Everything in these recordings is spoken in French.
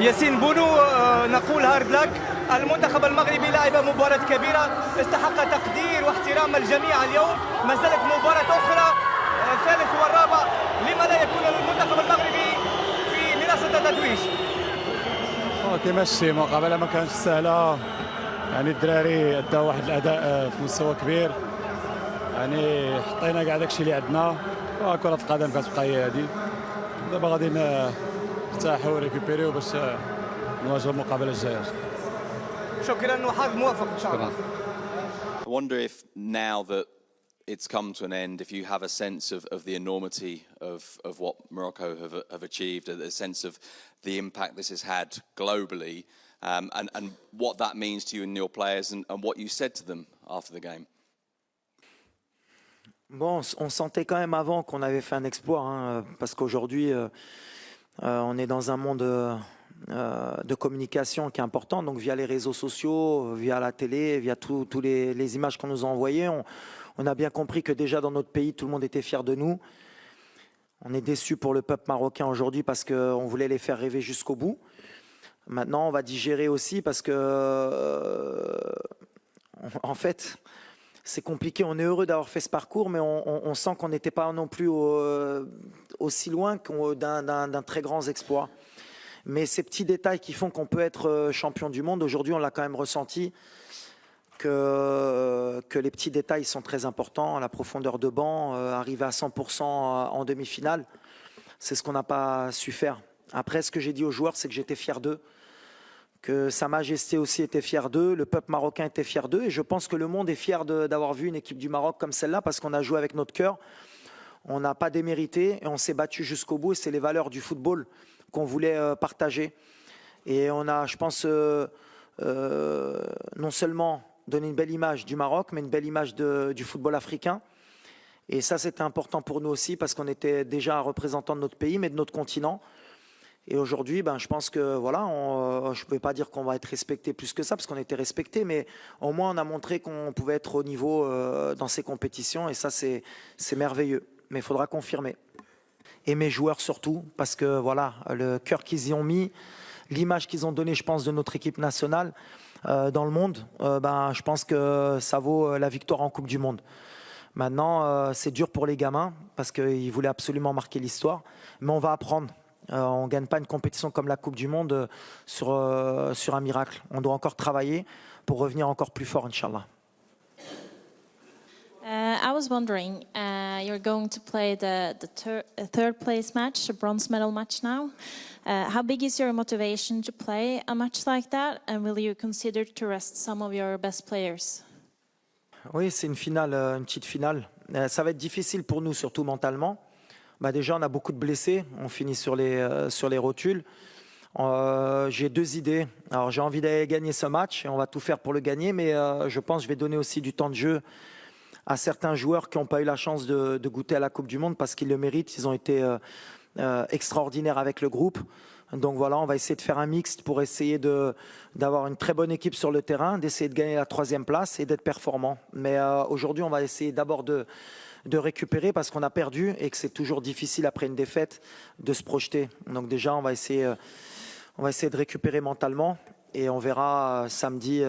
ياسين بونو نقول هارد لك. المنتخب المغربي لعب مباراة كبيرة استحق تقدير واحترام الجميع اليوم. ما زالت مباراة أخرى الثالث والرابع، لما لا يكون المنتخب المغربي في منصة التتويج؟ كيماشي مقابلة ما كانتش سهلة، يعني الدراري اداو واحد الأداء في مستوى كبير، يعني حطينا كاع داكشي اللي عندنا. كرة القدم كتبقى هي هادي، دابا غادي نرتاحوا وريكوبيريو باش نواجهوا المقابلة الجاية. شكرا وحظ موفق إن شاء الله. I wonder if now that it's come to an end, if you have a sense of the enormity of what Morocco have achieved, a sense of the impact this has had globally, and what that means to you and your players, and what you said to them after the game. Bon, on sentait quand même avant qu'on avait fait un exploit, hein, parce qu'aujourd'hui, on est dans un monde de communication qui est important, donc via les réseaux sociaux, via la télé, via toutes les images qu'on nous a envoyées, on a bien compris que déjà dans notre pays, tout le monde était fier de nous. On est déçus pour le peuple marocain aujourd'hui parce qu'on voulait les faire rêver jusqu'au bout. Maintenant, on va digérer aussi parce que, en fait, c'est compliqué. On est heureux d'avoir fait ce parcours, mais on sent qu'on n'était pas non plus aussi loin d'un très grand exploit. Mais ces petits détails qui font qu'on peut être champion du monde, aujourd'hui, on l'a quand même ressenti, que les petits détails sont très importants. La profondeur de banc, arriver à 100% en demi-finale, c'est ce qu'on n'a pas su faire. Après, ce que j'ai dit aux joueurs, c'est que j'étais fier d'eux, que Sa Majesté aussi était fier d'eux, le peuple marocain était fier d'eux, et je pense que le monde est fier d'avoir vu une équipe du Maroc comme celle-là, parce qu'on a joué avec notre cœur, on n'a pas démérité, et on s'est battu jusqu'au bout, et c'est les valeurs du football qu'on voulait partager. Et on a, je pense, non seulement donné une belle image du Maroc, mais une belle image du football africain. Et ça, c'était important pour nous aussi, parce qu'on était déjà un représentant de notre pays, mais de notre continent. Et aujourd'hui, je pense que voilà, je ne pouvais pas dire qu'on va être respecté plus que ça, parce qu'on était respecté, mais au moins on a montré qu'on pouvait être au niveau dans ces compétitions, et ça c'est merveilleux. Mais il faudra confirmer. Et mes joueurs surtout, parce que voilà, le cœur qu'ils y ont mis, l'image qu'ils ont donnée, je pense, de notre équipe nationale dans le monde, je pense que ça vaut la victoire en Coupe du Monde. Maintenant, c'est dur pour les gamins, parce qu'ils voulaient absolument marquer l'histoire, mais on va apprendre. On ne gagne pas une compétition comme la Coupe du Monde sur un miracle. On doit encore travailler pour revenir encore plus fort, Inch'Allah. I was wondering, you're going to play the third place match, a bronze medal match now. How big is your motivation to play a match like that? And will you consider to rest some of your best players? Oui, c'est une finale, une petite finale. Ça va être difficile pour nous, surtout mentalement. Déjà, on a beaucoup de blessés. On finit sur les rotules. J'ai deux idées. Alors, j'ai envie d'aller gagner ce match et on va tout faire pour le gagner. Mais je pense que je vais donner aussi du temps de jeu à certains joueurs qui n'ont pas eu la chance de goûter à la Coupe du Monde parce qu'ils le méritent. Ils ont été extraordinaires avec le groupe. Donc voilà, on va essayer de faire un mixte pour essayer d'avoir une très bonne équipe sur le terrain, d'essayer de gagner la 3e place et d'être performant. Mais aujourd'hui, on va essayer d'abord de récupérer parce qu'on a perdu et que c'est toujours difficile après une défaite de se projeter. Donc déjà, on va essayer de récupérer mentalement et on verra samedi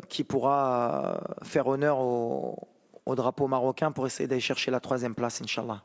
qui pourra faire honneur au drapeau marocain pour essayer d'aller chercher la 3e place, Inch'Allah.